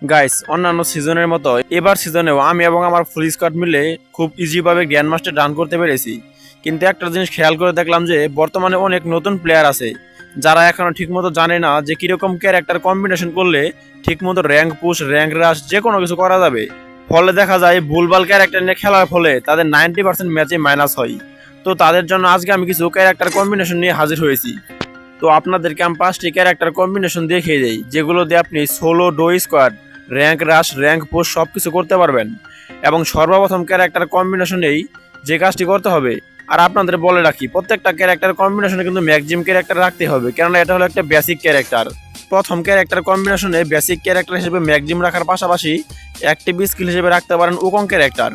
Guys, অন্যান্য সিজনের মতো এবার সিজনেও আমি এবং আমার ফুল স্কোয়াড মিলে খুব ইজিভাবে গ্র্যান্ড মাস্টার রান করতে পেরেছি। কিন্তু একটা জিনিস খেয়াল করে দেখলাম যে বর্তমানে অনেক নতুন প্লেয়ার আছে যারা এখনো ঠিকমতো জানে না যে কিরকম ক্যারেক্টার কম্বিনেশন করলে ঠিকমতো র্যাঙ্ক পুশ, র্যাঙ্ক রাশ যে কোনো কিছু করা যাবে। ফলে দেখা যায় ভুলভাল ক্যারেক্টার নিয়ে খেলার ফলে তাদের 90% ম্যাচে মাইনাস হয়। তো তাদের জন্য আজকে আমি কিছু ক্যারেক্টার কম্বিনেশন নিয়ে হাজির হয়েছি। তো আপনাদেরকে আমি 5টি ক্যারেক্টার কম্বিনেশন দেখিয়ে দেই যেগুলো দিয়ে আপনি solo, duo squad, rank rush, rank push সব কিছু করতে পারবেন। এবং সর্বপ্রথম ক্যারেক্টার কম্বিনেশনেই যে কাজটি করতে হবে, আর আপনাদের বলে রাখি প্রত্যেকটা ক্যারেক্টার কম্বিনেশনে কিন্তু ম্যাক্সিমাম ক্যারেক্টার রাখতে হবে, কেননা এটা হলো একটা বেসিক ক্যারেক্টার। প্রথম ক্যারেক্টার কম্বিনেশনে বেসিক ক্যারেক্টার হিসেবে ম্যাক্সিমাম রাখার পাশাপাশি অ্যাক্টিভ স্কিল হিসেবে রাখতে পারেন উকং ক্যারেক্টার,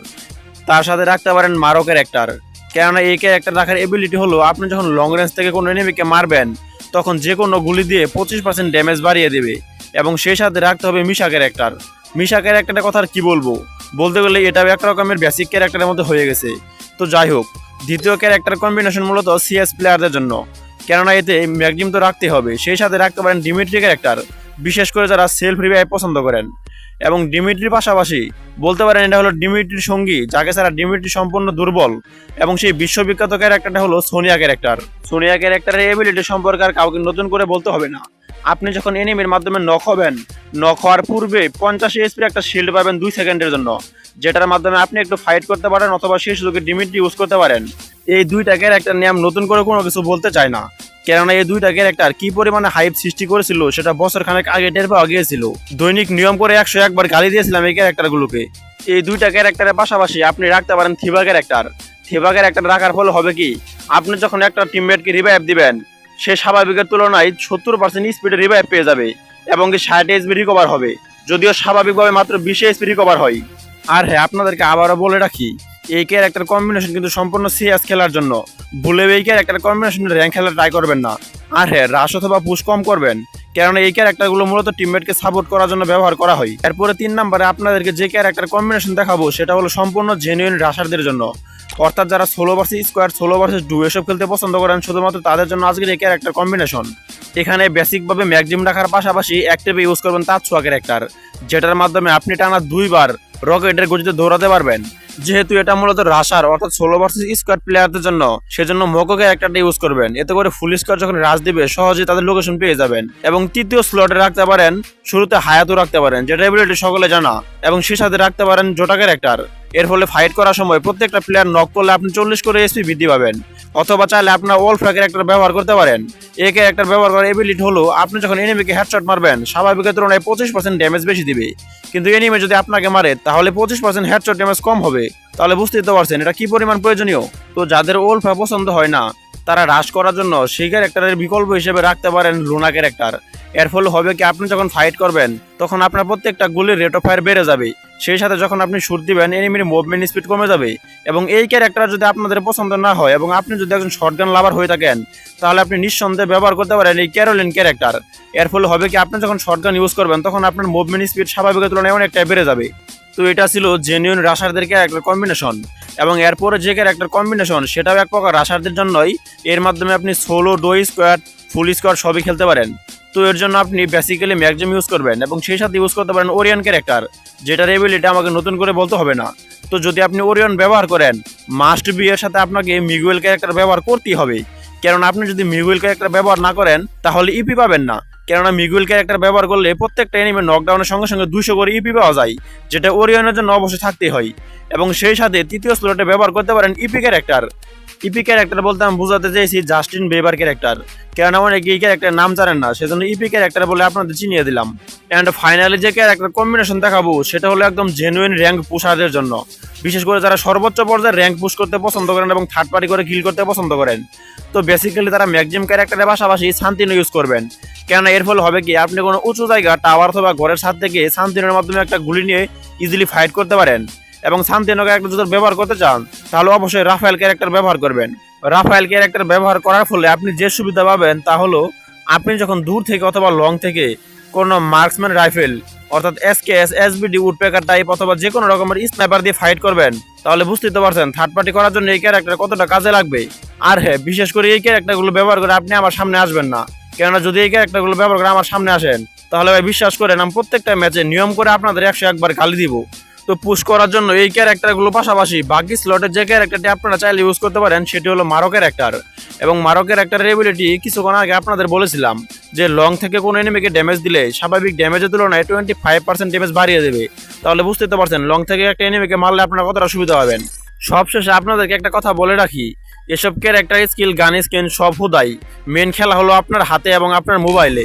তার সাথে রাখতে পারেন মারো ক্যারেক্টার। কেননা এই ক্যারেক্টার রাখার এবিলিটি হলো আপনি যখন লং রেঞ্জ থেকে কোনো এনিমিকে মারবেন তখন যে কোনো গুলি দিয়ে 25% ড্যামেজ বাড়িয়ে দেবে। এবং সেই সাথে রাখতে হবে মিশা ক্যারেক্টার। মিশা ক্যারেক্টারের কথা আর কি বলবো, বলতে গেলে এটাও এক রকমের বেসিক ক্যারেক্টারের মধ্যে হয়ে গেছে। তো যাই হোক, দ্বিতীয় ক্যারেক্টার কম্বিনেশন মূলত সিএস প্লেয়ারদের জন্য, কেননা এতে ম্যাক্সিমাম তো রাখতে হবে। সেই সাথে রাখতে পারেন ডিমিট্রি ক্যারেক্টার, বিশেষ করে যারা সেলফ রিভাইভ পছন্দ করেন। এবং ডিমিট্রির পাশাপাশি বলতে পারেন এটা হলো ডিমিট্রির সঙ্গী, যাকে ছাড়া ডিমিট্রি সম্পূর্ণ দুর্বল। এবং সেই বিশ্ববিখ্যাত ক্যারেক্টারটা হলো সোনিয়া ক্যারেক্টার। সোনিয়া ক্যারেক্টারের এবিলিটি সম্পর্কে আর কাউকে নতুন করে বলতে হবে না। আপনি যখন এনিমির মাধ্যমে নক হবেন, নক হওয়ার পূর্বে 50 এসপির একটা শিল্ড পাবেন 2 সেকেন্ডের জন্য, যেটার মাধ্যমে আপনি একটু ফাইট করতে পারেন অথবা সেই সুযোগে ডিমিট্রি ইউজ করতে পারেন। এই দুইটা ক্যারেক্টার নিয়ে আমি নতুন করে কোনো কিছু বলতে চাই না, কেননা এই দুইটা ক্যারেক্টার কি পরিমাণে হাইপ সৃষ্টি করেছিল সেটা বছর খানেক আগে টের পাওয়া গিয়েছিল। দৈনিক নিয়ম করে 101 বার গালি দিয়েছিলাম এই ক্যারেক্টারগুলোকে। এই দুইটা ক্যারেক্টারের পাশাপাশি আপনি রাখতে পারেন থিবা ক্যারেক্টার। থিবা ক্যারেক্টার রাখার ফলে হবে কি, আপনি যখন একটা টিমমেটকে রিভাইভ দিবেন, সে স্বাভাবিকের তুলনায় 70% স্পিডে রিভাইভ পেয়ে যাবে এবং 60 এসপি রিকভার হবে, যদিও স্বাভাবিকভাবে মাত্র 20 এসপি রিকভার হয়। আর হ্যাঁ, আপনাদেরকে আবারও বলে রাখি, এই ক্যারেক্টার কম্বিনেশন কিন্তু সম্পূর্ণ সিএস খেলার জন্য। ভুলেও এই ক্যারেক্টার কম্বিনেশন র্যাঙ্ক খেলা ট্রাই করবেন না। আর হ্যাঁ, রাশ অথবা পুশ কম করবেন, কেননা এই ক্যারেক্টারগুলো মূলত টিমমেটকে সাপোর্ট করার জন্য ব্যবহার করা হয়। এরপরে 3 নম্বরে আপনাদেরকে যে ক্যারেক্টার কম্বিনেশন দেখাবো সেটা হলো সম্পূর্ণ জেনুইন রাশারদের জন্য, অর্থাৎ যারা solo versus squad, solo versus do এসব খেলতে পছন্দ করেন, শুধুমাত্র তাদের জন্য আজকের এই ক্যারেক্টার কম্বিনেশন। এখানে বেসিকভাবে ম্যাক্সিমাম রাখার পাশাপাশি অ্যাক্টিভ ইউজ করবেন তাৎসুয়া ক্যারেক্টার, যেটার মাধ্যমে আপনি টানা 2 বার রকেটের গতিতে দৌড়াতে পারবেন। যেহেতু এটা মূলত রাশার অর্থাৎ সোলো ভার্সেস স্কোয়াড প্লেয়ারদের জন্য, সেজন্য মোকো ক্যারেক্টারটা ইউজ করবেন। এতে করে ফুল স্কোয়াড যখন রাশ দিবে সহজেই তাদের লোকেশন পেয়ে যাবেন। এবং তৃতীয় স্লটে রাখতে পারেন, শুরুতে হায়াতও রাখতে পারেন, যেটা এবিলিটি সকলে জানা। এবং সে সাথে রাখতে পারেন জোটা ক্যারেক্টার। এর ফলে ফাইট করার সময় প্রত্যেকটা প্লেয়ার নক করলে আপনি 40 করে এসপি বৃদ্ধি পাবেন। অথবা চাইলে আপনার ওলফ্রা ক্যারেক্টার ব্যবহার করতে পারেন। এই ক্যারেক্টার ব্যবহার করার এবিলিটি হলো আপনি যখন এনিমিকে হেডশট মারবেন স্বাভাবিকের তুলনায় 25% ড্যামেজ বেশি দিবে, কিন্তু এনিমি যদি আপনাকে মারে তাহলে 25% হেডশট ড্যামেজ কম হবে। তাহলে বুঝতেই তো পারছেন এটা কি পরিমাণ প্রয়োজনীয়। তো যাদের ওলফ্রা পছন্দ হয় না, তারা রাশ করার জন্য সেই ক্যারেক্টারের বিকল্প হিসেবে রাখতে পারেন লুনা ক্যারেক্টার। এর ফলে হবে কি, আপনি যখন ফাইট করবেন তখন আপনার প্রত্যেকটা গুলির রেট অফ ফায়ার বেড়ে যাবে। সেই সাথে যখন আপনি শুট দিবেন এনিমির মুভমেন্ট স্পিড কমে যাবে। এবং এই ক্যারেক্টার যদি আপনাদের পছন্দ না হয় এবং আপনি যদি একজন শটগান লাভার হয়ে থাকেন, তাহলে আপনি নিঃসন্দেহে ব্যবহার করতে পারেন এই ক্যারোলিন ক্যারেক্টার। এর ফলে হবে কি, আপনি যখন শটগান ইউজ করবেন তখন আপনার মুভমেন্ট স্পিড স্বাভাবিকের তুলনায় অনেকটাই বেড়ে যাবে। তো এটা ছিল জেনুইন রাশারদের ক্যারেক্টার কম্বিনেশন। এবং এরপরে যে ক্যারেক্টার কম্বিনেশন সেটাও এক প্রকার রাশারদের জন্যই। এর মাধ্যমে আপনি solo, duo squad, full squad সবই খেলতে পারেন। তো এর জন্য আপনি বেসিক্যালি ম্যাক্সিমাম ইউজ করবেন এবং সেই সাথে ইউজ করতে পারেন ওরিয়ন ক্যারেক্টার, যেটার এবিলিটি আমাকে নতুন করে বলতে হবে না। তো যদি আপনি ওরিয়ন ব্যবহার করেন, মাস্ট বি এর সাথে আপনাকে মিগুয়েল ক্যারেক্টার ব্যবহার করতেই হবে। কেননা আপনি যদি মিগুয়েল ক্যারেক্টার ব্যবহার না করেন তাহলে ইপি পাবেন না। কেননা মিগুয়েল ক্যারেক্টার ব্যবহার করলে প্রত্যেকটা এনিমে নকডাউনের সঙ্গে সঙ্গে 200 করে ইপি পাওয়া যায়, যেটা ওরিয়নের জন্য অবশ্যই থাকতেই হয়। এবং সেই সাথে তৃতীয় স্লটে ব্যবহার করতে পারেন ইপি ক্যারেক্টার। ইপি ক্যারেক্টার বলতে আমি বোঝাতে চাইছি জাস্টিন বেবার ক্যারেক্টার, কেননা অনেকে এই ক্যারেক্টার নাম জানেন না, সেজন্য ইপি ক্যারেক্টার বলে আপনাদের চিনিয়ে দিলাম। অ্যান্ড ফাইনালি যে ক্যারেক্টার কম্বিনেশন দেখাবো সেটা হলো একদম জেনুইন র্যাঙ্ক পুশারদের জন্য, বিশেষ করে যারা সর্বোচ্চ পর্যায়ে র্যাঙ্ক পুশ করতে পছন্দ করেন এবং থার্ড পার্টি করে কিল করতে পছন্দ করেন। তো বেসিক্যালি তারা ম্যাক্সিমাম ক্যারেক্টারের পাশাপাশি শান্তিনো ইউজ করবেন। কেননা এর ফলে হবে কি, আপনি কোনো উঁচু জায়গা, টাওয়ার অথবা ঘরের ছাদ থেকে শান্তিনোর মাধ্যমে একটা গুলি নিয়ে ইজিলি ফাইট করতে পারেন। এবং শান্তিনো ক্যারেক্টার যদি ব্যবহার করতে চান তাহলে অবশ্যই রাফায়েল ক্যারেক্টার ব্যবহার করবেন। রাফায়েল ক্যারেক্টার ব্যবহার করার ফলে আপনি যে সুবিধা পাবেন তা হলো, আপনি যখন দূর থেকে অথবা লং থেকে কোনো মার্কসম্যান রাইফেল অর্থাৎ এসকেএস, এসবিডি, উডপেকার টাইপ অথবা যে কোনো রকমের স্নাইপার দিয়ে ফাইট করবেন, তাহলে বুঝতেই তো পারছেন থার্ড পার্টি করার জন্য এই ক্যারেক্টার কতটা কাজে লাগবে। আর হ্যাঁ, বিশেষ করে এই ক্যারেক্টারগুলো ব্যবহার করে আপনি আমার সামনে আসবেন না, কেননা যদি এই ক্যারেক্টারগুলো ব্যবহার করে আমার সামনে আসেন তাহলে ভাই বিশ্বাস করেন আমি প্রত্যেকটা ম্যাচে নিয়ম করে আপনাদের 101 বার গালি দিব। তো পুশ করার জন্য এই ক্যারেক্টারগুলো পাশাপাশি বাকি স্লটের যে ক্যারেক্টারটি আপনারা চাইলে ইউজ করতে পারেন সেটি হলো মারো ক্যারেক্টার। এবং মারো ক্যারেক্টারের এবিলিটি কিছুক্ষণ আগে আপনাদের বলেছিলাম যে লং থেকে কোনো এনিমিকে ড্যামেজ দিলে স্বাভাবিক ড্যামেজের তুলনায় 25% ড্যামেজ বাড়িয়ে দেবে। তাহলে বুঝতে তো পারছেন লং থেকে একটা এনিমিকে মারলে আপনারা কতটা সুবিধা পাবেন। সবশেষে আপনাদেরকে একটা কথা বলে রাখি, এসব ক্যারেক্টার স্কিল গান স্কিন সব হুদাই, মেন খেলা হলো আপনার হাতে এবং আপনার মোবাইলে।